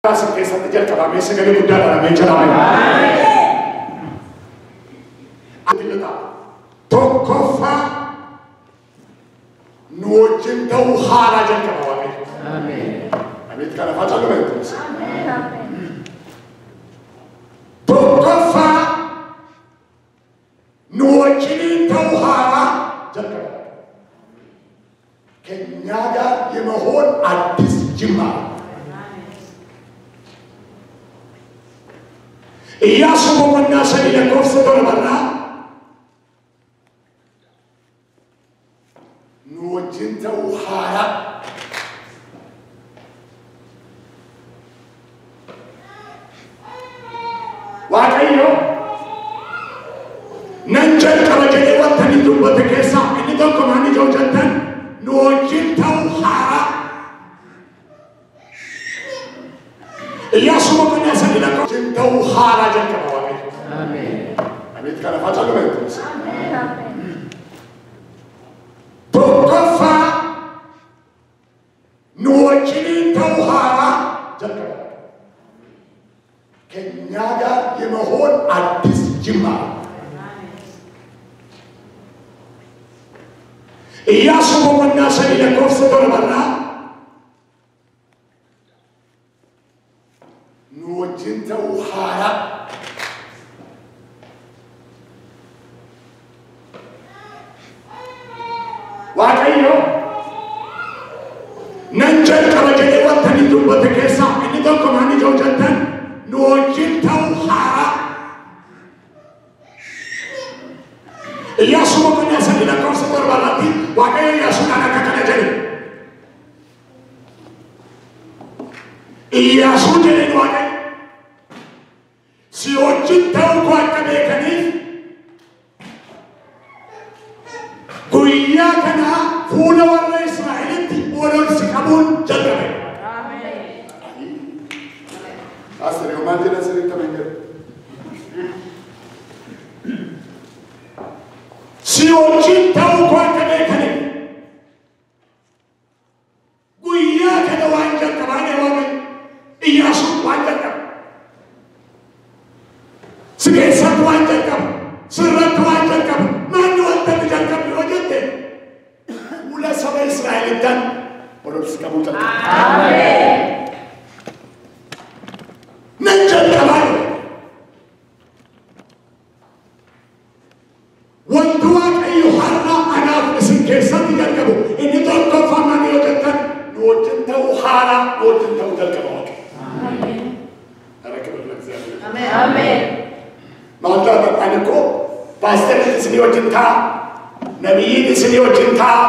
Asik satu jam kami segala muda dalam mencerahkan. Hordofa nuwajjin ta'uu haaraa jalqaba Waaqayyo. Ameen. Amin kana facciamo mettere. Amen. Hordofa nuwajjin ta'uu haaraa jalqaba. Kenyaga የመሆን አዲስ ጅማሬ ኢያሱ በመናሰብ ለኮፍስ ተወራራ ኑወጅንተው ሃራ ዋቀዮ ነንጀል ከበጀሌ ወተን ዱበት ከሳ እንዶ ኮማኒ ጆጀተን ኑወጅንተው ሃራ ኢያሱ በመናሰብ ለኮፍስ Hara jalqaba Waaqayyo. Ameen. Amin kana facciamo mettere. Amen. Hordofa nuwajjin ta'uu haaraa jalqaba. Kenyaga የመሆን አዲስ ጅማሬ ኢያሱ በመናሰብ ለኮፍስ ተወራራ nuwajjin ta'uu haaraa Waaqayyo nanjal kabajee wantani dubbate keessa inni tokko maani joojjatan nuwajjin ta'uu haaraa Iyyaasu boqonnaa sadii lakkoofsa torbaarratti Waaqayyo Iyyaasuudhaan akka kana jedhe Iyyaasuu jedheen Waaqayyo si wajjin ta'uu koo akka beekaniif guyyaa kana fuula warra Israa'elitti waloolsi qabuun jalqabe. Ameen. Asiree maal jedha asiree tamen jedhu. Si wajjin ta'uu koo akka beekaniif guyyaa kana waan jalqabaane Waaqayyo Iyyaasuun waan jalqabe. Si keessatti waan jalqabe. Sirratti waan jalqabe. Maanni wanta jalqabe yoo jette fuula saba Israa'eliidhaan waloolsi qabuu jalqabe. Ameen. Nan jalqabaa wanti Waaqayyo har'a anaaf isin keessatti jalqabu inni tokkoffaa maal yoo jettan nu wajjin ta'uu haaraa nu wajjin ta'uu jalqaba Waaqayyo. Ameen. Ameen. Ameen. Maaltu ani koo Pastor isini wajjin ta'a nabiyyiin isini wajjin ta'a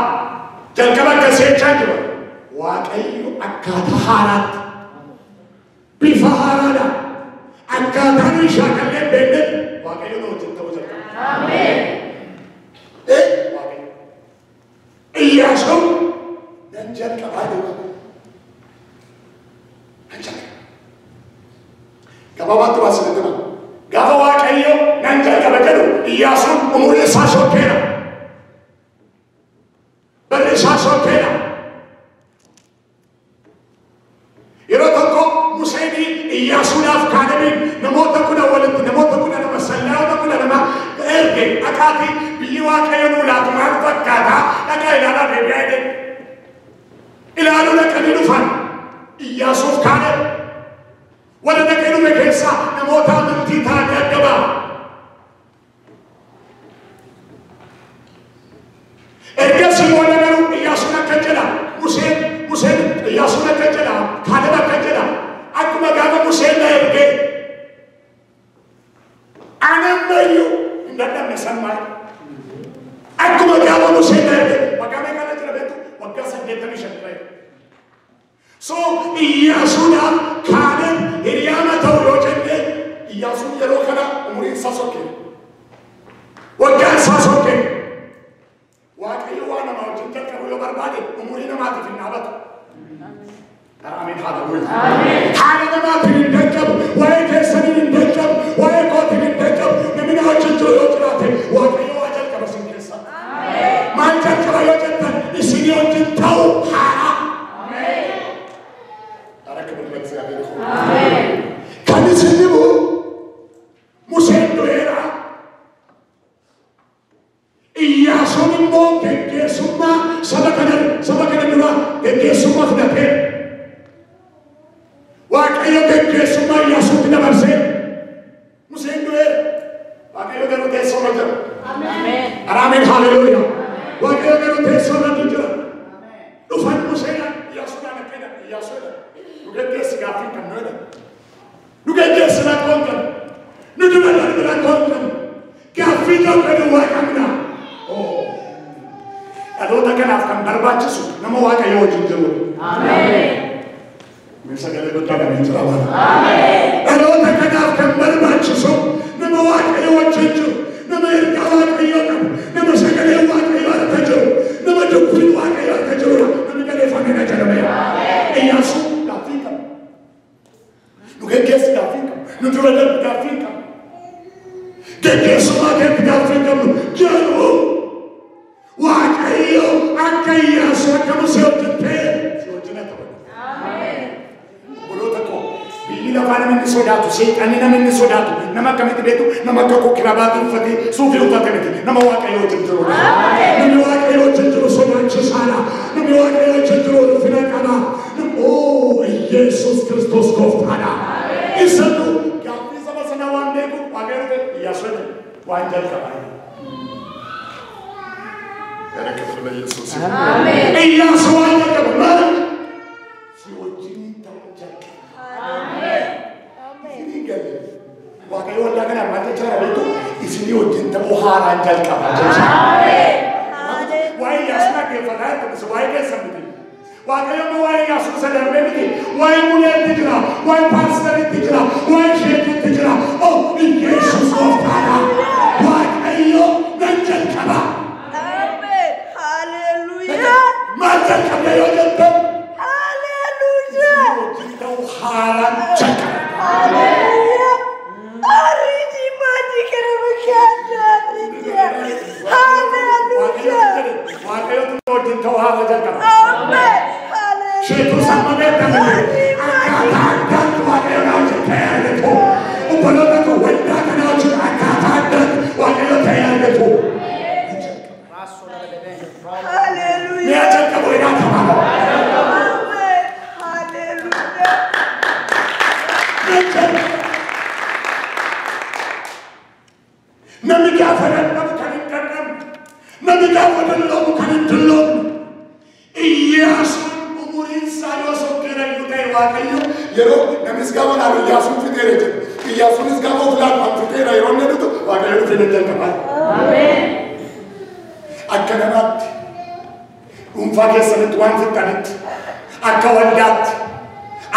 jalqaba akkasii jechaa jiru Waaqayyo akkaataa haaraatti bifa haaraadhaan akkaataa nu shaakallee beeknee Waaqayyo nu wajjin ta'uu jalqaba. Ameen. Waaqayyo Iyyaasuun nan jalqabaa jiru nan jalqaba gabaabatti waa sinatti malu gaafa Waaqayyo nan jalqaba jedhu Iyyaasuun umurii isaa sokkeera barri isaa sokkeera yeroo tokko Museen Iyyaasuudhaaf Kaalebiin namoota kudha nama sallaayota kudha nama erge dhaqaatii biyyi Waaqayyo nuu laatu maal fakkaata dhaqaa ilaalaa deebi'aa jedhe ilaaluu dhaqanii dhufan Iyyaasuuf Kaaleb warra dhaqee dhufe keessa namoota amantii ta'anii adda ba'a. Ergasii booda garuu Iyyaasuun akka jedha Museen Iyyaasuun akka jedha Kaaleb akka jedha akkuma gaafa Museen na ergee anammayyuu hin dadhabne san maal akkuma gaafa Museen na ergee waggaa meeqa jira beektu waggaa 85 ture. So Iyyaasuudhaaf Kaaleb hiriyaama ta'u yoo jenne Iyyaasuun yeroo kana umuriin isaa sokkee waggaan isaa sokkee Waaqayyo waan nama wajjin jalqabu yoo barbaade umurii namaatiif hin dhaabatu. Ameen haalawuuyaa. Haala namaatiin hin jalqabu waa'ee keessanii hin jalqabu waa'ee kootiin hin jalqabu namni na wajjin jiru yoo jiraate Waaqayyo waa jalqaba isin keessa. Maal jalqaba yoo jettan isinii wajjin ta'uu haaraa. Amen. che su mai assunti da Marse. Museen due. Waaqayyo garuu teessoo irra jira. Amen. Amen. Hallelujah. Waaqayyo garuu teessoo irra jira. Dhufan Museen Iyyaasuudhaan akkana Iyyaasuudha. Nu geggeessi gaaffii kan nuyi. Nu geggeessi rakkoon kan. Nu dura darbe rakkoon kan. Gaaffii tokko nu waaqamna. Dhaloota kanaaf kan barbaachisu nama Waaqayyo wajjin jiru. Amen. Mirsa galee guddaa kan hin jiraatan. Amen. Dhaloota kanaaf kan barbaachisu nama Waaqayyo wajjin jiru. Nama ergaa Waaqayyo qabu. Nama sagalee Waaqayyo harka jiru. Nama dubbiin Waaqayyo harka jiru. Namni galeeffamee jedhame. Iyyaasuun gaaffii qabu. Nu geggeessi gaaffii qabu. Nu dura darbe gaaffii qabu. Geggeessummaa keetti gaaffii qabu. Jiru. Waaqayyo akka Iyyaasuu akka Musee hojjetee si wajjin akka godhe. Ameen. Obboloota koo biyyi lafaa namni sodaatu seexanni namni sodaatu nama akkamitti beeku nama akka kookiraabaatti uffatee suufii uffatee miti nama Waaqayyo wajjin jirudha. Namni Waaqayyo wajjin jiru sodaachisaadha. Namni Waaqayyo wajjin jiru ulfina qaba. Yesuus Kiristoos gooftaadha. Isatu gaaffii saba sana waan beeku Waaqayyo Iyyaasuu waan jalqabaa. Bereket oleh Yesus. Amin. Iyyaasuu waan jalqabu si wajjin ta'uu jalqabu. Amin. Amin. Waaqayyo waldaa kana mata jara beeku isinii wajjin ta'uu haaraan jalqaba. Amin. Waa'ee Iyyaasuu dhaggeeffataa jirtu waa'ee keessan miti. Waaqayyo waa'ee Iyyaasuu isa darbee miti. Waa'ee Muleetti jira. Waa'ee Paasteritti jira. Waa'ee Eshetutti jira. Yesuus gooftaadha. Waaqayyo nan jalqaba. Makan kami yo jatuh. Haleluya. Kita haram cakap. Haleluya. Hari dimati kerana kita dia. Haleluya. Wakil tu kita haram cakap. Amen. Haleluya. Syaitu sama mereka ni. Angkatan wakil orang kaya itu. Upaloh tu wenda kena orang angkatan wakil kaya itu. Haleluya. Dia cakap boleh nak apa? Amen. Haleluya. Nabi kafaran bukan kanan. Nabi kafaran lo bukan telung. Iyyaasuun umurin saya sokera yutai Waaqayyo. Yeroo namis gawan alu Iyyaasuun fitere je. Iyyaasuunis gawan ulan fitere yeroo nedutu Waaqayyo fitere jalqaba. Amen. Akkanatti dhuunfaa keessanitti waan fixxanitti akka waldaatti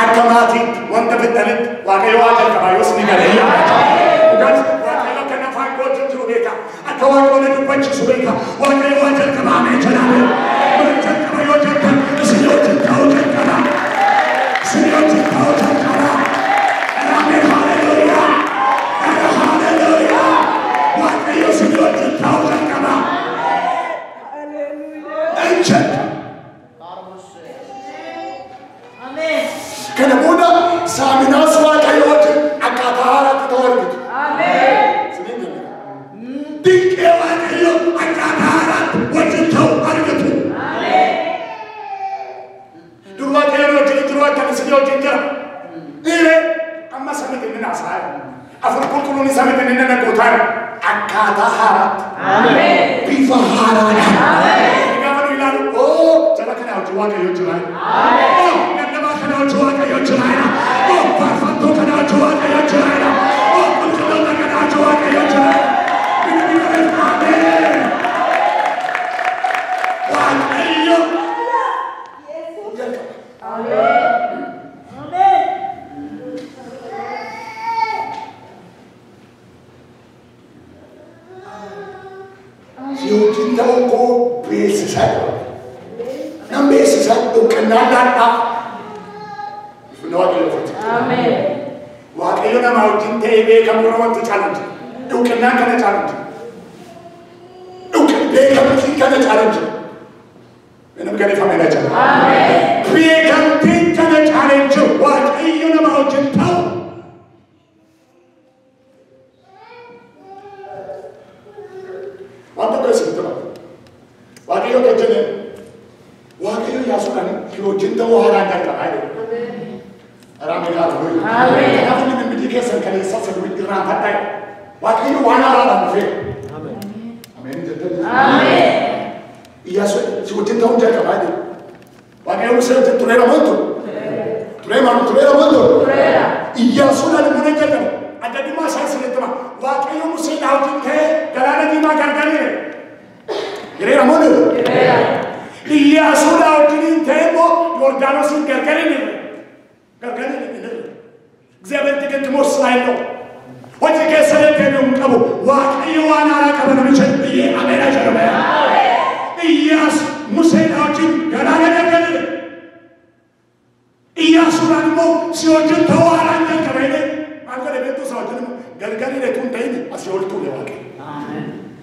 akka maatiitti wanta fixxanitti Waaqayyo waa jalqabaa yoos ni galee dhugaas Waaqayyo akka nafaan gootee jiru beeka akka Waaqayyo na dubbachiisu beeka Waaqayyo waa jalqabaa mee jedhame waan jalqaba yoo jettan isin yoo jalqabaa jalqabaa isin yoo jalqabaa jalqabaa Ameen haleluuyaa haleluuyaa Waaqayyo isin yoo jalqabaa jalqabaa Amen. Karena muda samina Waaqayyo wajjin akkaataa haaraatti ta'uu argitu. Amen. Dinqee Waaqayyo akkaataa haaraatti wajjin ta'uu argitu. Amen. Dur Waaqayyo wajjin jiru akka isin wajjin jira. Dhiiree amma samiti inni naasaaya. Afur qulqulluun samiti inni naqootaa akkaataa haaraatti. Amen. Bifa haaraadhaan. Amen. Jala kana wajjin Waaqayyo jira. Amen. Nama kana wajjin Waaqayyo jira. Faarfattu kana wajjin Waaqayyo jira. Qulqulloota kana wajjin Waaqayyo jira. Amen. Waaqayyo. Amen. Amen. Si wajjin ta'uu koo beeksisaa. Nambe sesuatu kenalan tak. Waaqayyo fati. Amen. Waaqayyo nama wajjin ta'ee beekamu wanti challenge. Kennan kana challenge. Beekamtiin kana challenge. Nama galeeffamee na challenge. Amen. Beekamtiin kana challenge. Waaqayyo nama wajjin ta'u. Wanta kasi ito. Waaqayyo kajane. Waaqayyo Iyyaasuudhaan wajjin ta'uu haaraan jalqabaa jedhe. Amen. Amen. Amen. Nothing in the medication can suffer with the rampant. What do you want out of it? Amen. Amen. Yes, she would tell Jacob. What I was saying to Oromo. Yasuna the Munaka, and the Dimasa Cinema. What are you saying out in K? Galanima Gargani. Oromo. Yasuna out in Table, your Danos in Gargani. Xavier taken to most slide. What you get said to him, what you want out of the mission? Yes, Musain out in Gargani. Iyasuranimo siojin tawaran yang kerene angka debet tu sahaja gargari rekun tayi asiol tu lewat. Amen.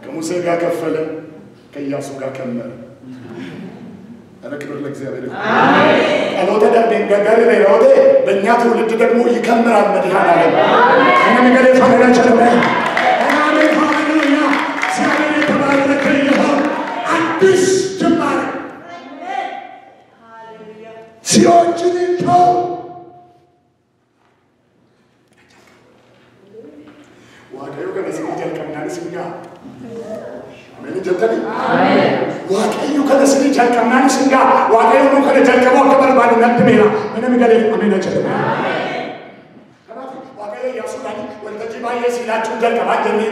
Kamu segar kafala kiyasuga kammer. Anak berlak ziyadah. Amen. Kalau tidak gargari lewat, benyatu tidak mau ikan meran madihan alam. Amen. Kami kali family cakap. Amen. Hallelujah. Siapa yang terbaik kerana antis jemaat. Si oggi dentro Wakayo kana sinijal kamnani singa Amen jantani Amen Wakayo kana sinijal kamnani singa Wakayo no kana jal kabo kabar bani natte mera mena migale amen jantani Amen Karafi wakayo yasudani waltajiba yesila tunjal kaban janne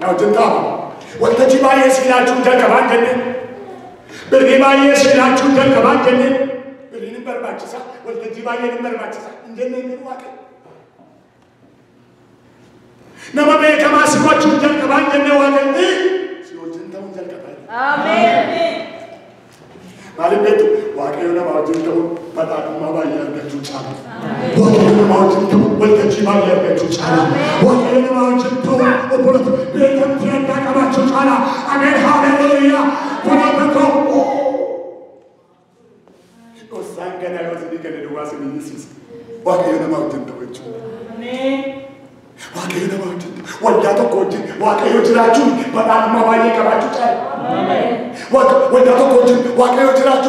Now jantaba waltajiba yesila tunjal kaban janne bergiba yesila tunjal kaban janne Berbacisa, was the Divine Berbacisa, and then they walk it. Never make a mass of what you tell about and no one can do. She was in town. Amen. Malibet, walking about you, but I'm not going to channel. Walking about you, what the Divine to channel. Walking about you, they can take back about you, Chana. Amen. Hallelujah. Sangana was the weekend it was in this. What are you about to do? What are you about to do? What that coaching? What are you to that? But I'm not going to tell. What that coaching? What are you to that?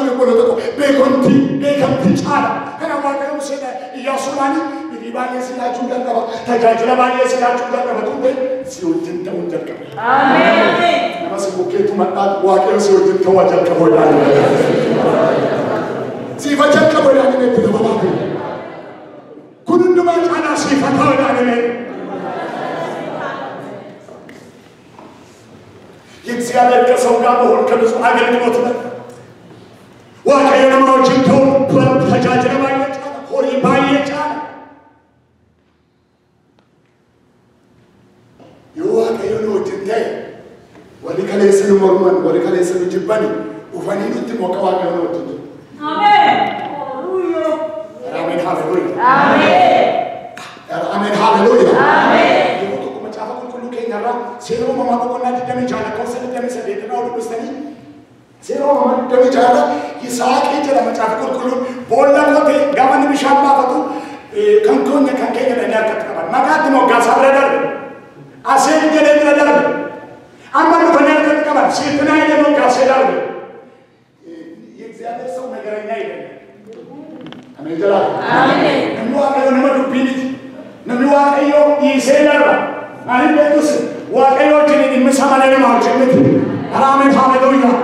Bacon teach other. And I want to say that Yasumani, if you buy a sinner to that, Tajana is not to that. So you didn't know that. Amen. I must go to my dad. What else you didn't know what that. Si faccia capola di mettere la mano. Con un domani ana si fa capola di me. Yexia del songa mo kan so agel ko to. Wa kayana mo chinto plan tajajra ba ya cha hori ba ya cha. Yo wa kayano tinte. Wali kale senu morman, wali kale senu jibani. Ufani nuti mo ka wa kayano tinte. Amen. Hallelujah. Amen. Hallelujah. Amen. Amen. Hallelujah. Amen. Yo to kuma chafa ko luke ngara sero mama ko na dami jana ko se dami se de na ulu bustani sero mama dami jana Isaac ke jara chafa ko bolla ko te gavan bisham ma fatu kanko ne kanke ne na kat ka magat mo ga sabra dar asel jere dar amma no bana kat ka ba sitna ne mo ga se dar Amen. Amen. Namo kayo naman dupilit. Namo kayo iselar. Amen. Betus. Wa kayo tinin masama na naman chimit. Amen. Hallelujah.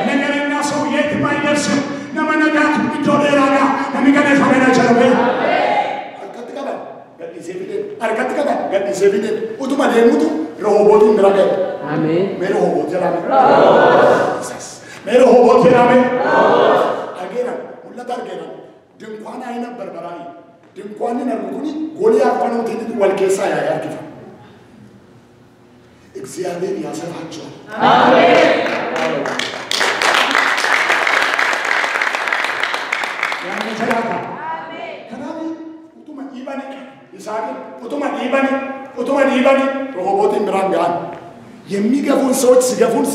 Nagaling na so yet may derso. Naman nagat itoleraga. Namigane sa mena chalabe. Amen. Arkat ka ba? Gad isebiden. Utuma demutu robotin grabe. Amen. Mero robot jalabe. Mero robot jalabe. Agera, ulla targera. Dengkwana ina barbarai. Dengkwana na rukuni goli afano tini wal kesa ya kifa. Examine yourself hacho. Amen. Yang mencerahkan. Amen. Kenapa? Utuma ibani. Isaki. Utuma ibani. Robotin berangan. የሚገፉን ሰዎች ስገፉን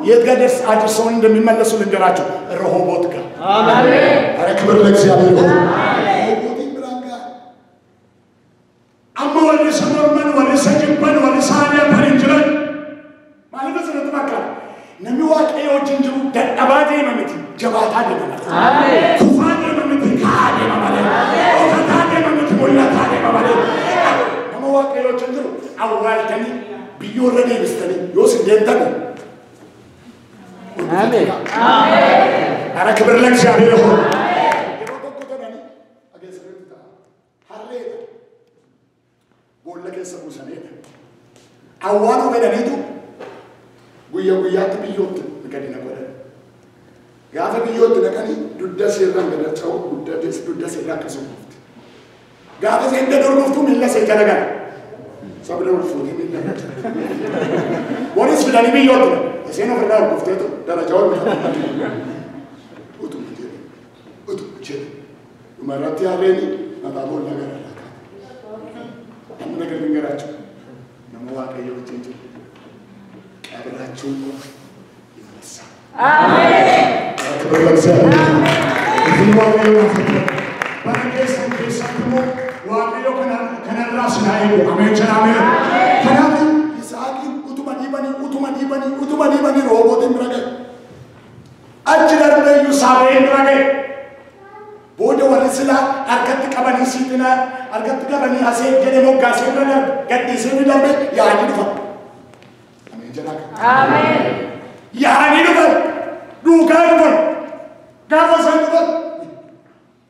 የት ጋር አድርሰው እንደሚመለሱ ልንገራችሁ ረሆቦት ጋር አሜን አረ ክብር ለእግዚአብሔር ይሁን አሜን ብራንጋ አማ ወደ ሰሞን ወደ ሰጅበን ወደ ሳሊያ ተንጅረን ማለት ነው ተባካ ነሚዋቀዮ ጅንጅሩ ደባዴ መምት ጀባታ ደባታ አሜን ኩፋኔ መምት awwaaltani biyyoorra deebistani yoo sindeentani. Amen. Ara kibir ለእግዚአብሔር ይሁን። yeroo tokko ta'ani ageessanii ta'a. Harreedha. Boolla keessa buusaneedha. Awwaaluu fedhaniitu guyyaatti biyyootti gadi naqatan. Gaafa biyyootti naqanii dugda seerraan gad ta'u dugda seerraa akkasuma. Gaafa seenda dorgoftu miilla seecha nagara. Sabila wal fuutee miilla nagara. Wanis fidanii biyyootti seen ofirraa dorgofteetu darajaa wal utuma jedhe. Dhumarratti harreeni mataa boolla gara laata. Namni nagarri hin garaachuu. Nama waaqayyo wajjin jiru. Qabiraachuu imaleessa. Amen. Kibir ለእግዚአብሔር ይሁን. Isin waaqayyo naafatu. Bara keessatti immoo waaqayyo kanarraa sinaa eegu. Ameen jedhamee. Kanaaf Yisaaqiin utuma dhiibanii roobootiin bira ga'e. Achi darbee iyyuu Saabeen bira ga'e. Booda warri silaa harkatti qabanii siitinaa harkatti qabanii asee jedhee moggaasee bira gadhiisee ni darbe yaa'anii dhufan. Ameen jedhama. Amen. Yaa'anii dhufan. Duukaa dhufan. Gaafa isaan dhufan.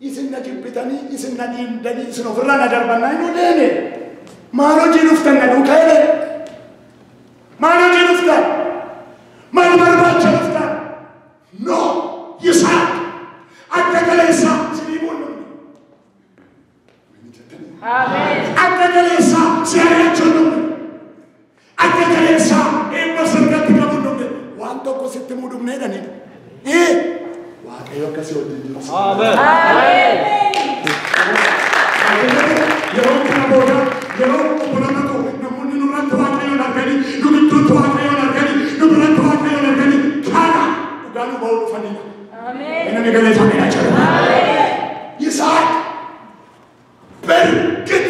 Isin na jibbitanii, isin na dhiibdanii, isin ofirraa na darbannaa hin odeene. Maal hojii dhuftan na duukaa jedhe. Maal hojii dhuftan? Maal barbaacha dhuftan? No, Yisaaq. Akka galeessaa sinii boonamne. Amen. Akka galeessaa si ari'achuu dhumne. Akka galeessaa eebba sirgatti qabu dhumne. Waan tokko sitti mudumnee dhanii. Waaqayyo akkasii wajjin jiru. Amen. Yeroo kana booda yeroo obbolota namoonni nurratti waaqayyoon arganii nu gidduutti waaqayyoon arganii nu biratti waaqayyoon arganii kana dhugaa nu ba'uu dhufanidha. Inni galeeffamedha jedhama. Yisaaq በእርግጥ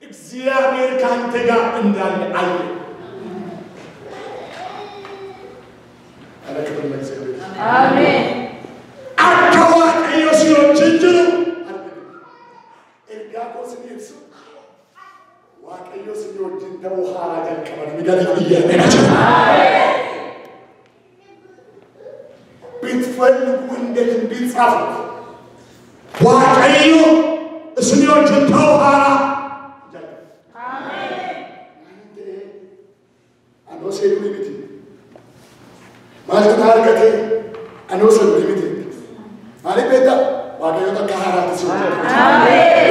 እግዚአብሔር ከአንተ ጋር እንዳለ አየ። Amen. Akka waaqayyo si wajjin jiru ergaa koo si ibsu waaqayyo si wajjin ta'uu haaraa jalqaban midhaan biyyaadha jedhama. ብትፈልጉ እንዴት እንዲጻፍ waaqayyo si wajjin ta'uu haaraa anoo seeduu miti maaltu argate anoo seeduu miti maaliif beekta waaqayyo takka haaraatti si wajjin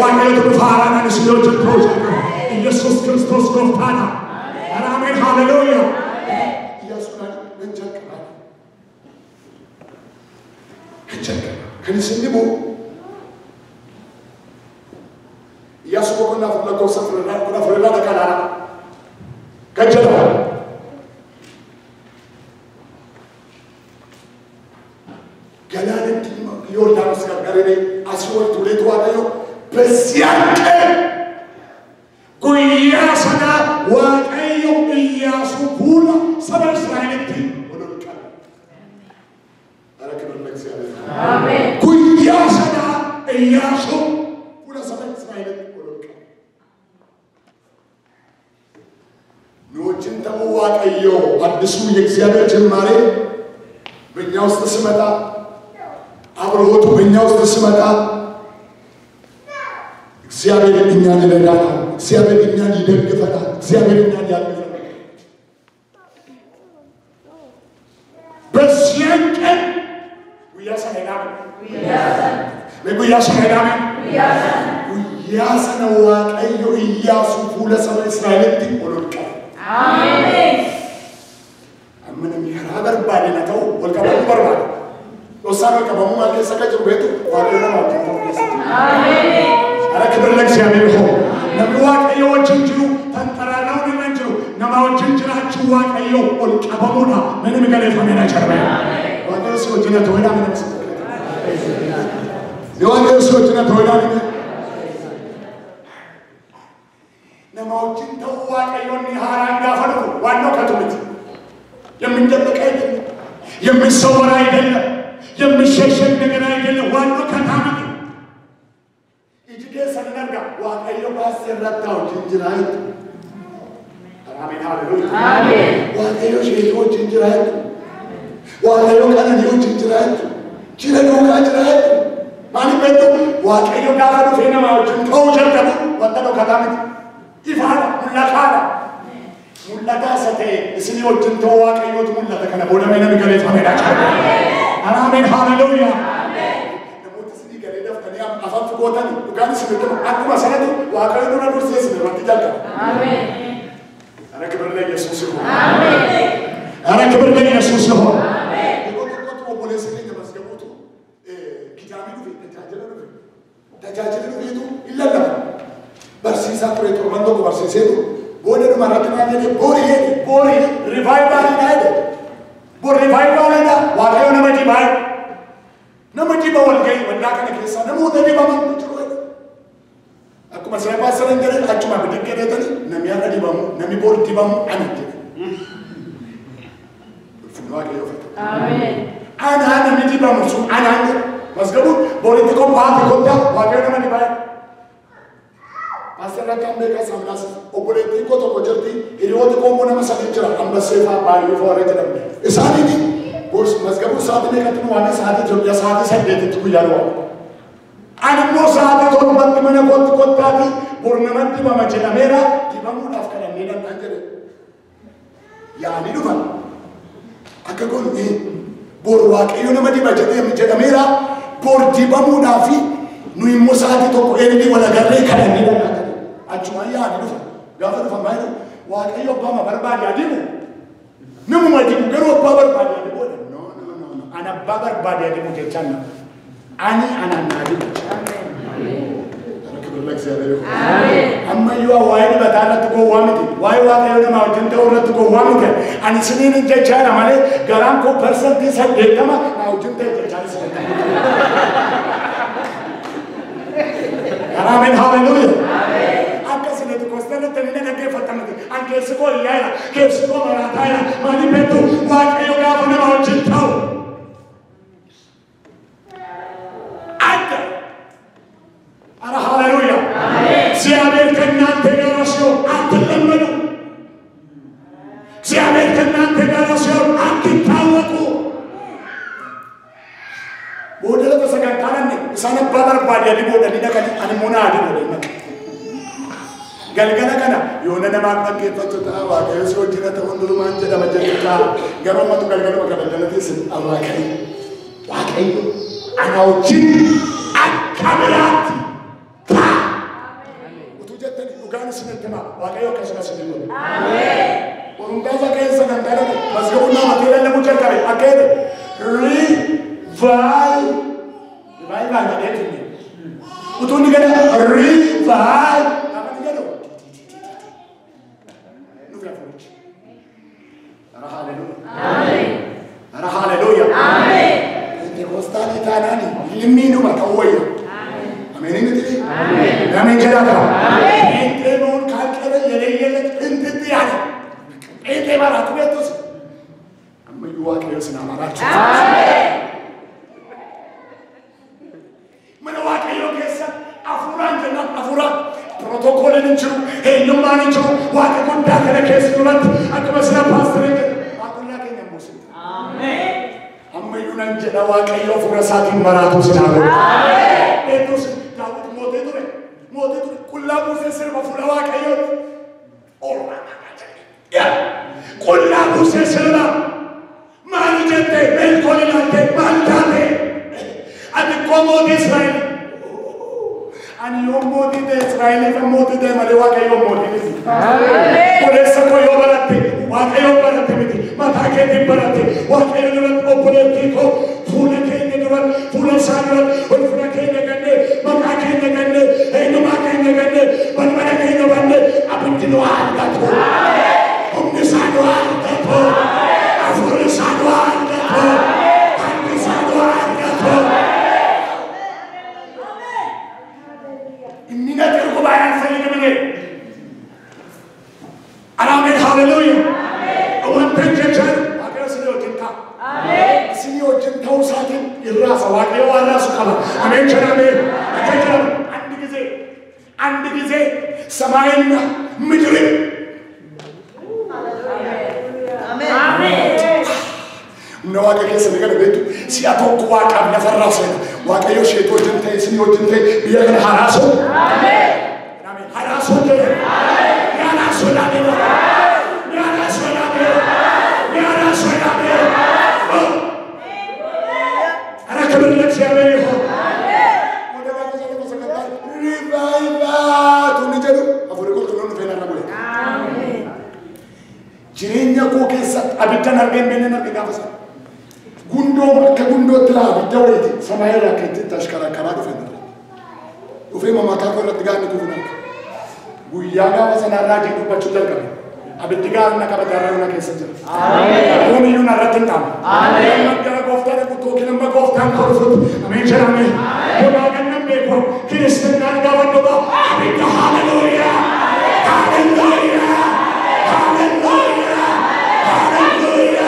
waaqayyo takka haaraadhaan si wajjin ta'uu jalqaba. Yesuus Kiristoos gooftaadha. Ameen haleluuyaa. Yesuudhaan nan jalqaba. Kan isin dhibu Yesuus boqonnaa lakkoofsa afurarraa dhaqaa kan jedhamu. Galaanatti Yordaanos gargaaree asii ol tuuleetu waaqayyo በዚያን ቀን guyyaa sana waaqayyo Iyyaasuu fuula saba Israa'elitti ol qabe. Ara kibir ለእግዚአብሔር. Amen. Guyyaa sana Iyyaasuu fuula saba Israa'elitti ol qabe. Nu wajjin ta'uu waaqayyo አዲሱ የእግዚአብሔር ጅማሬ በእኛ ውስጥ ሲመጣ አብሮቱ በእኛ ውስጥ ሲመጣ እግዚአብሔር እኛን ይረዳናል። እግዚአብሔር እኛን ይደግፈናል። እግዚአብሔር እኛን ያግዘናል። በዚያን ቀን ጉያ ሰነ waaqayyo Iyyaasuu fuula saba Israa'elitti ol qabe. Amen. Amma namni karaa barbaade na ta'u wal qabamuu barbaade. Dhosaan wal qabamuu maal keessa akka jiru beektu waaqayyo nama wajjin ta'uu keessatti. Amen. Ara kibir ለእግዚአብሔር ይሁን. Namni waaqayyo wajjin jiru tantaraaraa irra jiru nama wajjin jiraachuu waaqayyo ol qabamuudha. Namni galeeffamee jedhama. Waaqayyo si wajjin ta'uudha nama si waaqayyo si wajjin ta'uudha nama wajjin ta'uu waaqayyoon ni haaraan gaafa dhufu waannoo ከቱምት የሚደበቅ አይደለም የሚሰወር አይደለም የሚሸሸግ ነገር አይደለም ዋናው ከታመነ እጅጌ ሰነርጋ waaqayyo Passerata Jinjirite. Amen. Hallelujah. Amen. What are you saying? Jinjirite. What are you going to do? Jinjirite. Jinjirite. Manipetu. What are you going to do? Fena Jinjirite. What are you going to do? Ifana. Mulakana. Mulaka sate. Isini o Jintowa kayo tu mulata kana. Bola mena mikale fameda. Amen. Hallelujah. Afan fukotani ugani sibeto akuma sanatu wakayo na durse sibe watijaka amen ana kibarle yesus ho amen ana kibarle yesus ho amen iko ko polisi ni masgabuto kitami du tajajelu vitu illa la barsisa pure to mando ko barsisedo bone no maratna ne bori revival ide bor revival ida wakayo na mati bai Namati bawal gay wanda kana kesa namu dadi bamu turuwe aku masih apa serengere acuma bedekere tadi nami ada di bamu nami bor di bamu anite funwa gayo amen ana nami di bamu su ana masgabu bor itu ko paati kota wage nama di bay pasera kambe ka samlas opole ti ko to kojerti iriwoti ko mona masakira amba sefa bayu fore tadam isani ni Bos masgabu saat ini kan tuh saat itu ya saat saya detik tuh ya loh. Anak mau saat itu orang mati mana kot tadi, borna mati mama cina merah, di bangun afkar merah tangger. Ya ini tuh kan, agak gon bor wakai nama di baca dia cina merah, bor di bangun afi, nui mau saat itu kau ini wala garle kaya merah tangger. Acuma ya ini tuh, gak ada tuh main, wakai obama berbagi adimu. Namu mati bukan babar pada dia boleh. No. Anak babar pada dia boleh cina. Ani anak nabi. Amin. Anak keberlek saya dulu. Amin. Amma yuwa wai batala tu ko wamiti. Wai wai yang nama cinta orang tu ko wamiti. Ani sini ni cina mana? Garam ko person di sana dekta mah. Mau cinta cina sini. Amin. Hallelujah. Amin. Sini tu kostar itu ni nak kefat tamu. Angker sekolah ya, kef sekolah rata ya. Mani betul, wajib yoga pun mau cinta. Ada. Ara haleluya. Siapa kenal terasio, aku lembut. Siapa kenal terasio, aku tahu aku. Bodoh tu sekarang ni, sana babar pada di bodoh ni nak ani muna di bodoh ni. Galgala kana yona na makna ke to tawa ke so tira ta wondu manje da majenta garo matu galgala maka dalala tisin Allah kai ana uchi akabirat ta utujatani ugani sinetema wakayo kasha sinetema amen urungaza kaisa ngandara mazguna matela na mujakare akede revival na detini utuni gana revival Hallelujah. Amen. Pentecostal itu nani? Liminu makawoya. Amen. Amen ini tadi. Amen. Amen cerita. Amen. Ente non kalkere yele ente tiada. Ente marah tu betul. Amma yuwa kaya senama racu. Amen. Mana wakaya kesa afuran jenat afuran. Protokol ini curu, nyuman ini curu. Wakaya kontak kena kesa nulat. Aku masih pastor ini. Yunan jeda wakayo furasatin maratu sinago. Amen. Etos Daud mote tu kullabu se serba fula wakayo. Ora ya. Kullabu se serba. Mani jete bel kolinate mandate. Adi komo de Israel. Ani yomo de Israel fa mote de male wakayo mote. Amen. Por eso koyo barate. Wakayo barate miti. Mata ke di barate. Wakayo nurat oponentiko. Funa ke ne nurat. Funa sanurat. Funa ke ne gande. Mata ke ne gande. Eno mata ke ne gande. Bana ke ne gande. Apitino argato. Omne sanu argato. Afur sanu argato. Andi sanu argato. Inna terko bayan sali ke mene. Amen. Hallelujah. Awan pencecer, agar sini cinta. Amen. Sini cinta usahakan irasa, wakil wala sukala. Amen. Amen. Andi kize. አንድ ጊዜ ሰማይና ምድር ነው ዋቀየ ሰነገር ቤቱ ሲያቶኩ ዋቃ ለፈራሰ ዋቀዮ ሸቶችን ተስኒዎችን ቢየን ሐራሶ አሜን አሜን ሐራሶ ያራሶ ላቤ ያራሶ ላቤ ያራሶ ላቤ አረ ክብር ለእግዚአብሔር ይሁን አሜን ወደ ባለዘለ ተሰቀጣ ሪቫይቫቱ ንጀዱ አፎሪኮቱ ነው ፈናና ቦለ አሜን ጅሬኛ ኮከሰ አብተን አርገን በነና ገጋፈሰ ጉንዶ ከጉንዶ ትላ ቢደውት ሰማይ ራከት ተሽከራከራ ደፈነ ኡፌ ማማታ ኮረት ጋር ንኩና ጉያጋ ወሰናራ ጀዱባችሁ ደልቀ አብድጋር እና ከበዳራና ከሰጀ አሜን አሁን ይሁን አረተንታ አሜን መከረ ጎፍታ ለቁቶ ከነመ ጎፍታ ኮርፉት አሜን ጀራሜ ወዳገነም ቤኮ ክርስትና ጋወንዶ አሜን ሃሌሉያ ሃሌሉያ ሃሌሉያ ሃሌሉያ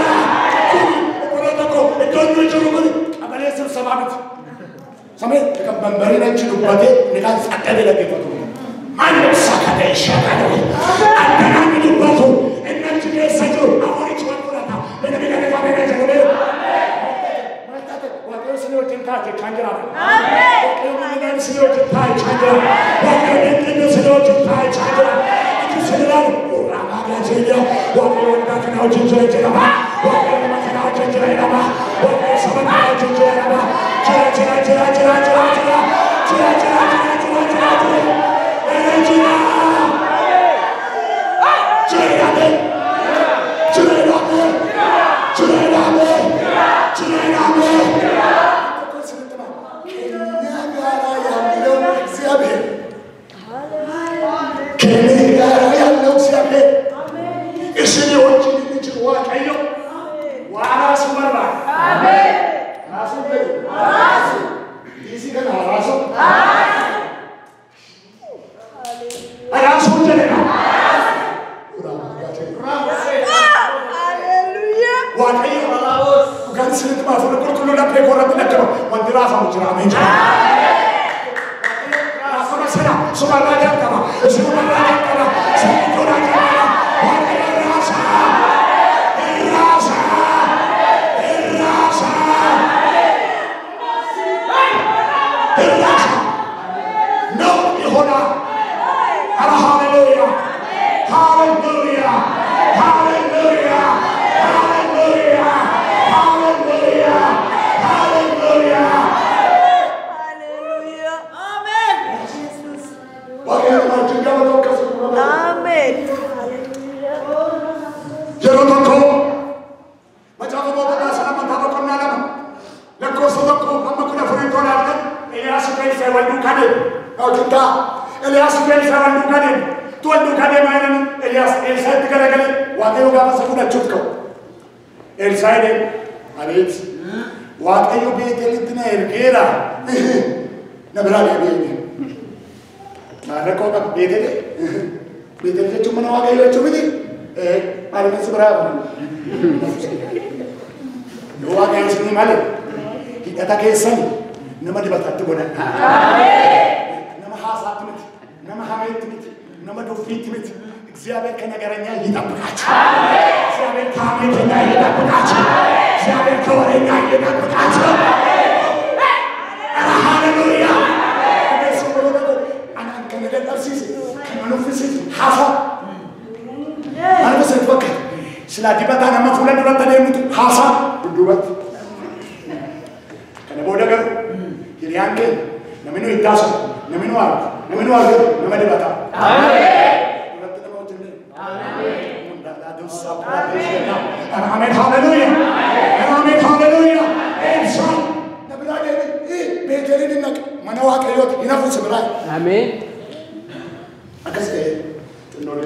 ዶኞ ጀሩን አበለ ስብሰባበት ሰማይ ከመንበሬ ነች ዱባቴ ንጋት ጸቀደ ለገፈቱ ማንም ሳካደ ይሻላል አንተናም ዱባቱ እነሱ የሰጁ አወሪች ወጥራታ ለነገ ለባበረ ጀሩን ማታተ ወጥሮ ስለወጥን ታች ካንጀራ አሜን ወጥሮ ስለወጥን ታች ካንጀራ ወጥሮ ስለወጥን ታች ካንጀራ ስለላው ራማጋጀያ ወጥሮ ወጣተናው ጀጀረባ ወጥሮ ወጣተናው ጀጀረባ ወጥሮ ሰበናው ጀጀረባ እግዚአብሔር ከነገረኛ ይጠብቃችሁ እግዚአብሔር ከአሜተኛ ይጠብቃችሁ እግዚአብሔር ከወሬኛ ይጠብቃችሁ ሃሌሉያ አና ከነደርሲስ ከመንፈስ ሐፋ አንተ ሰጥበክ ስላዲባታ ነማፉለ ድረታ ደምቱ ሐሳ ዱበት ከነቦደገር ይሪያንከ ነምኑ ይዳስ ነምኑ አር ነመደባታ አሜን Amen, hallelujah. Amen, hallelujah. Amen. Nabrade beterin nak manawa kayot inafus bra. Amen. Akaste nore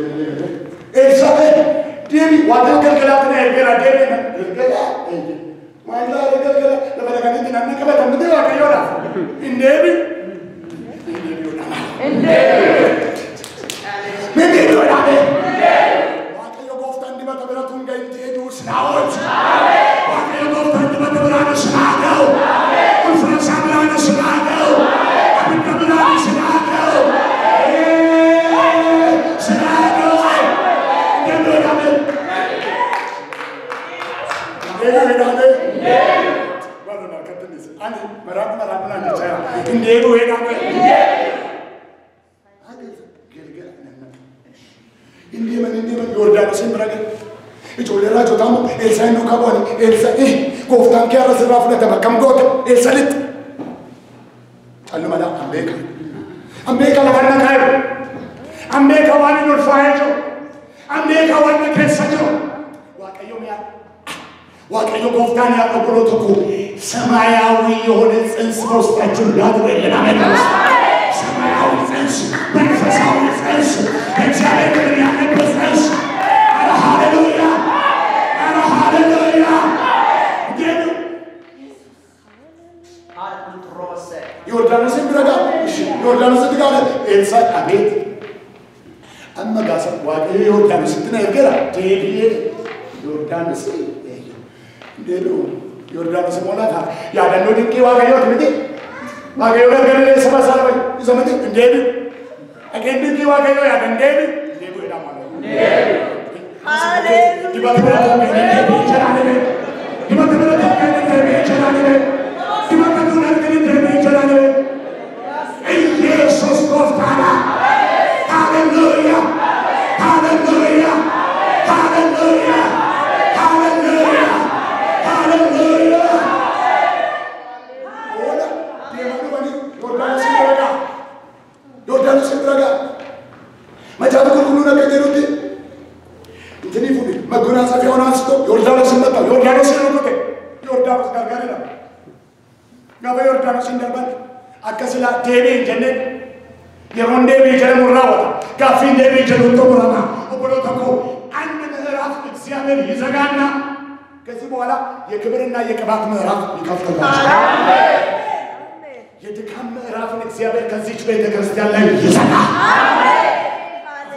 Esabe devi wadu galgalat ne ergera devi na ergera maila ergera labara gani dinanna ke batam de wa kayora indevi Mendevi orame Amen. barbaaduna jechaadha. Hin deebi'u jedhama. Hin deeman Yordaanosin bira gahe. Ijoollee raajotaa immoo Elsaa'i duukaa bu'anii Elsaa'i gooftaan kee har'a sirraa fudhatama kam goota Elsaa'itti. Calluma Ambeeka lamaan naqaayiru. Ambeeka waan hin ulfaa'ee jiru. Ambeeka waan na keessa jiru. Waaqayyo mi'a. Waaqayyo gooftaan yaa obbolo tokko ሰማያዊ የሆነ ጽንስ በውስጣችን ያድርግልን። አሜን። ሰማያዊ ጽንስ፣ መንፈሳዊ ጽንስ፣ እግዚአብሔር ክብር ያለበት ጽንስ። ሃሌሉያ! ሃሌሉያ! ዮርዳኖስ ብረጋ ዮርዳኖስ ትጋለ ኤልሳዕ አቤት አመጋሰ ዋቂ ዮርዳኖስ ትነገራ ዴቪዬ ዮርዳኖስ ዴሎ ዮርዳኖስ ሞላታ ያደኖ ድንቂ ዋጋዮ ትምቲ ዋጋዮ ገገለ ሰባሳለ ይዘመት እንዴት አገን ድንቂ ዋጋዮ ያደን ዴቪ ዴቪ ዳማለ ሃሌሉያ ዲባትራ ዴቪ ቸራለ ዲባትራ ዴቪ ቸራለ Jesus Gostana. Hallelujah. Hallelujah. Hallelujah. Hallelujah. Hallelujah. Ola, dia mana bani? Yordanos Braga. Macam tu kalau nak kerja roti, ini pun. Macam saya fikir orang itu Yordanos mata, Yordanos itu Yordanos gargara lah. Gapa Yordanos ini dapat? Akasila dewi jenne yeron dewi jenne murawata kafin dewi jenne utomurana obolo tako anne ምዕራፍ እግዚአብሔር ይዘጋና ከዚህ በኋላ የክብርና የቅባት ምዕራፍ ይከፍታል። አሜን። የድካም ምዕራፍን እግዚአብሔር ከዚህ ቤተክርስቲያን ላይ ይዘጋል። አሜን።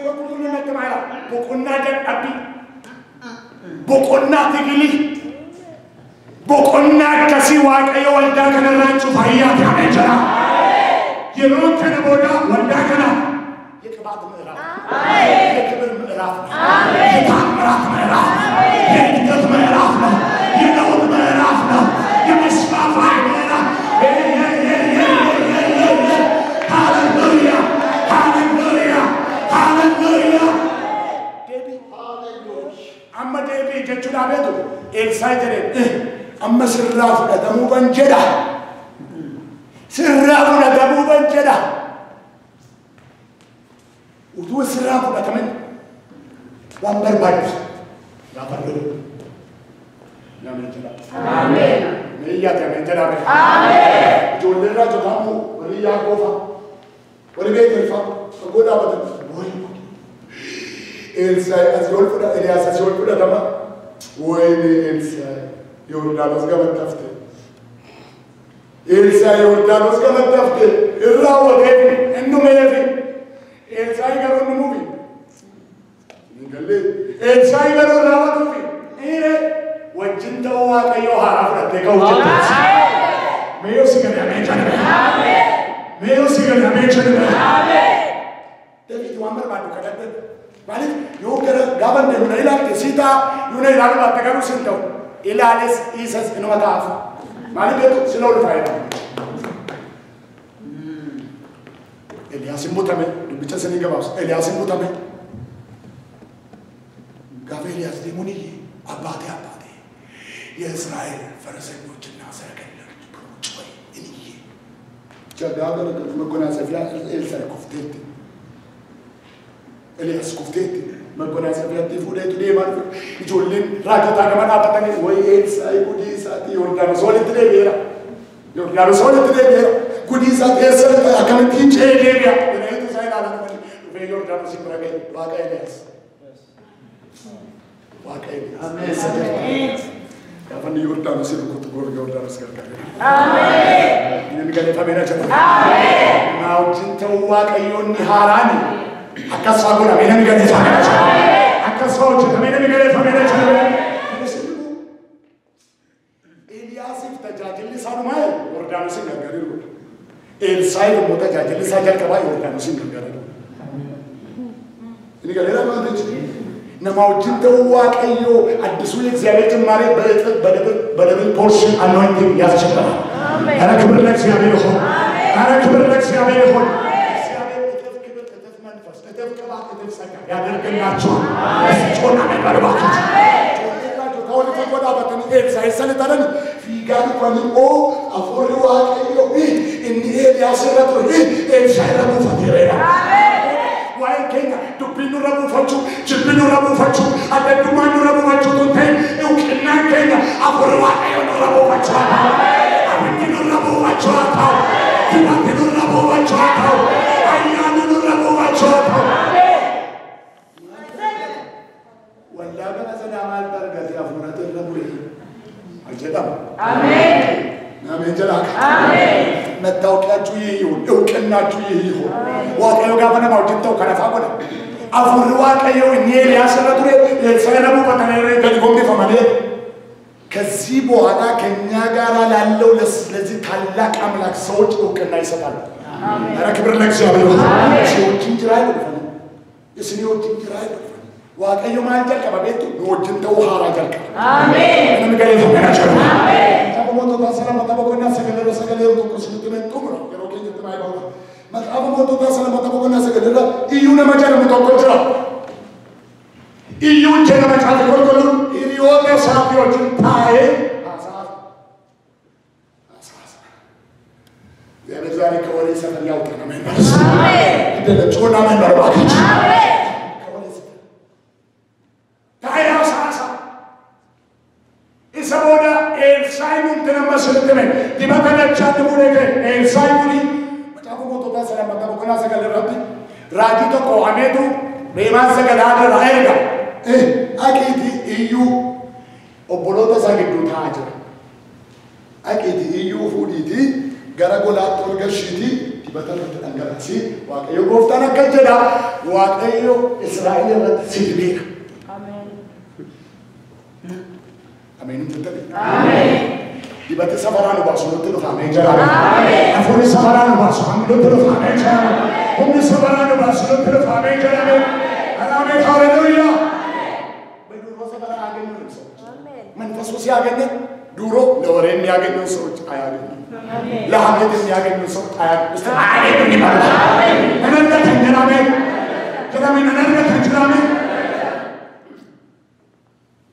ወቁና ተማራ ቦቆና ደቃቢ ቦቆና ትግሊ ቦቆና ከሲ ዋቀዮ ወልዳ ከነራጩ ታያት ያመጀራ የሮን ከነቦዳ ወልዳ ከና የቅባት ምዕራፍ አሜን። የክብር ምዕራፍ አሜን። የታምራት ምዕራፍ አሜን። የእድገት ምዕራፍ ነው። የለውጥ ምዕራፍ ነው። የመስፋፋት ምዕራፍ ሃሌሉያ ሃሌሉያ ሃሌሉያ ዴቢ ሃሌሉያ አማ ዴቢ ጀቹና ቤቱ ኤልሳዕ ጀሬ أما سراف ندمو بنجدا سراف ندمو بنجدا ودو سراف ندمن وامبر بايس يا فردو يا من جدا آمين ميا يا من جدا آمين جول لنا جدامو ولي يا كوفا ولي بيت الفا فقولا بدن وين إلساي أزول فدا إلياس أزول فدا دما وين إلساي Yordanos gamatafte. Elsa Yordanos gamatafte. Irrawa devi ennu mevi. Elsa igaro numuvi. Ningalle. Elsa igaro rawa tuvi. Ire wajinta wa kayo harafrate kaujata. Meyo sigale amechane. Amen. Meyo sigale amechane. Amen. David wamar badu kadate. Balik yo kara gavan de unai lagte sita unai lagte batte karu sintau. إلالس إيساس إنه متعاف ما نبيتو سنول فايدة إلياس متمه دبيتش سنين كباس إلياس متمه قابل إلياس دي مني أبادي يا إسرائيل فرسك وجنا سرقنا شوي إني جدا هذا ما كنا سفيا إلسا كفتيت إلياس كفتيت ما كنا سفيا تفوده تدي ما يجولين راجع تاعنا ما نبتني وين إلسا يقولي ساتي يوردانوس ولا تدي بيرا يوردانوس ولا تدي بيرا كودي ساتي إلسا أكمل تيجي بيرا إنه يتو سايد على نفسه وفي يوردانوس يبرع كي واقع إلياس واقع إلياس آمين كافني يوردانوس يلقط بور يوردانوس كركاري آمين إنه قال فمينا جل آمين ناو جنتو واقع يوني هاراني أكاس فاقونا مينا ميقال فمينا جل أكاس فاقونا مينا ميقال فمينا جل إلياس تجاجل لسانو ماي يوردانوس كركاري إلساي متجاجل لسان جل كباي يوردانوس كركاري إنه قال لا ما تجي نماو جنتو واقعيو أدسو يكزيابي تماري بدبل بورشن anointing ياسشكرا أنا كبر لك يا أبي هون أنا كبر لك يا أبي هون يا درك الناتشو شلون عم يبربك تقول تقول أبدا إيه زي سنة ترى في قالوا كانوا أو أفوروا كيلو إني إيه يا سيرة إيه شهر أبو فكرة وين كنا تبينو ربو فجو تبينو ربو فجو هذا دومانو ربو فجو تنتهي يمكننا كنا أفوروا كيلو ربو فجو أبينو ربو فجو تبينو ربو فجو أيانو ربو فجو آمين. آمين جلاك. آمين. متوكلاتو يهيون، أوكلناتو يهيون. واقعي وقافنا موجود توكلنا فاقونا. أفور واقعي ونيل يا سرطوري يسيرمو بطنيري كدقومي فمالي. كذيبو هذا كنياغارا لالو لذي تلاك أملاك صوت أوكلنا يسطال. آمين. أنا كبر لك سيابي. آمين. سيوتين جراي بلفني. يسنيوتين جراي بلفني. واقعي يوم أنجل كبابيتو نوجد توهارا جلك. آمين. أنا مقالي فمنا شكرا. آمين. أبو موتو تاسلام أبو كنا سكلنا سكلنا يوم كسرتنا تومرا كروكين جتماي باولا. ما أبو موتو تاسلام أبو كنا سكلنا إيونا ما جانا متوقع. إيون جانا ما جانا كلون إيون سافيو جنتاي. يا بزاري كوري سفر ياوتنا من بس. آمين. إذا تجونا من برباكي. آمين. كايا ساسا إسمونا السايمون تنمى سلطمن دماغنا تشاتمونه السايموني بتابو موتو تاسلام بتابو كنا سكال ربي راجي تو كوهانيتو بيمان سكال هذا رأينا أكيد إيو أبولوتا ساكدو تاجر أكيد إيو فوديتي غرقولات تورغشيتي تبتر تنغرسي واقعيو غفتانا كجدا واقعيو إسرائيل رتسيبير Amin. Amin. Di batu sabaran bahasa itu tu kami jalan. Amin. Afuri sabaran bahasa kami itu tu kami jalan. Kami sabaran bahasa itu tu kami jalan. Amin. Hallelujah. Berdua sabaran agen nulis. Amin. Manfaat sosial agennya duro, orang ni agen nulis ayat ini. Amin. Lah agen ni agen nulis ayat. Mesti agen ini baru. Amin. Anak kita jalan. Kita mina anak kita jalan.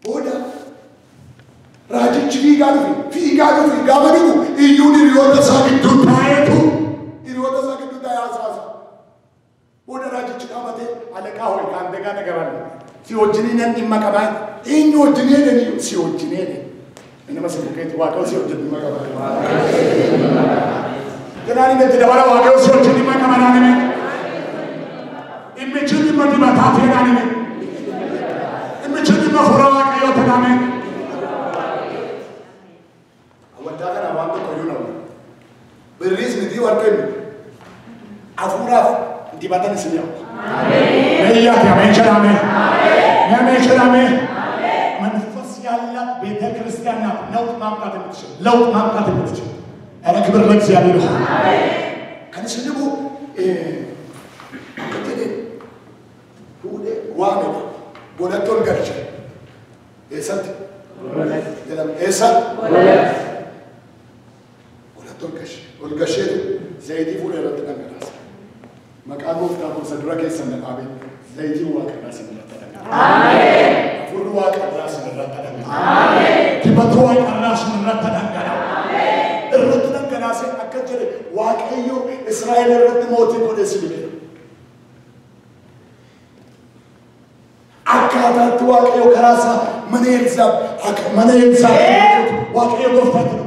Bodoh. Rajin figalu gabadu iyuni riwata sakit dutayatu riwata sakit dutaya asasa boda rajin chikamate alaka hoy kandega nagaran si ojinine nimma kaban inyo ojinene ni si ojinene ina masuketi wako si ojinene kaban kenani mete dabara wako si ojinene kaban anime imme chudi mati batati anime imme chudi mafura kayo taname Wadakan awam tu koyuna. Beris midi warken. Afuraf di batan sini. Amin. Iya, amin, amin. Amin. Amin, amin. Manfaat Allah beda Kristian laut mampu terbuka. Laut mampu terbuka. Ada keberlangsungan siapa itu? Amin. Kan sini bu, jadi, bude wame, bude tol kerja. Esat. Dalam esat. والقشير زيدي فولا رتنا الناس ما كانوا فتابوا صدرك يسمى العبيد زيدي واقع الناس من رتنا آمين فول واقع الناس من رتنا آمين تبتوا الناس من رتنا آمين الرتنا الناس أكثر واقعيو إسرائيل الرت موتي كل سبيل أكثر واقعيو كراسة من يلزم واقعيو قفتنا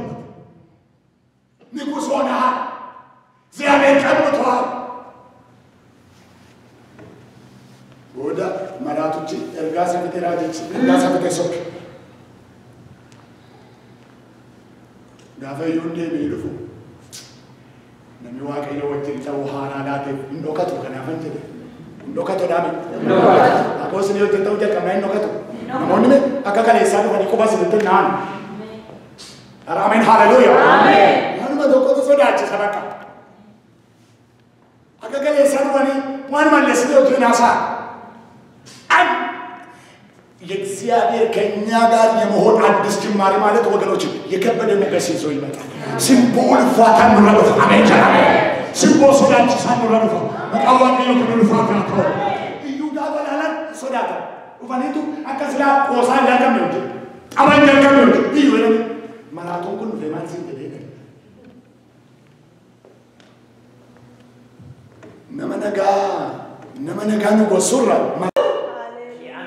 نقصونا زيادة كمتوها وده مراتوتي الغازة بتراجع الغازة بتسوق غافة يوندي بيلفو نمي واقعي لو وجدت وحانا لاتي ندوكتو كنا فنجد ندوكتو دامي أكوس نيو تتوجه كمان ندوكتو نموني أكاكالي سادو فنيكو بس بتنان آمين هاليلويا آمين ما دوكتو سوداچ سبكا أكاكالي سادو فني وان من لسيو تناسا የእግዚአብሔር ከኛ ጋር የመሆን አዲስ ጅማሬ ማለት ወገኖች የከበደ ነገር ሲይዞ ይመጣል። ሲምቦል ፋታን ነው። አሜን ጀራኔ ሲምቦል ሶዳች ሳንረዱ መቃዋቂ ነው ከልፋት ነው ይሁዳ ወላላ ሶዳታ ወባኔቱ አካስላ ቆሳ ያቀመው አባን ያቀመው ይሁዳ ማራቶን ሁሉ ለማንስ ይደረግ ነመነጋ ነው ጎሱራ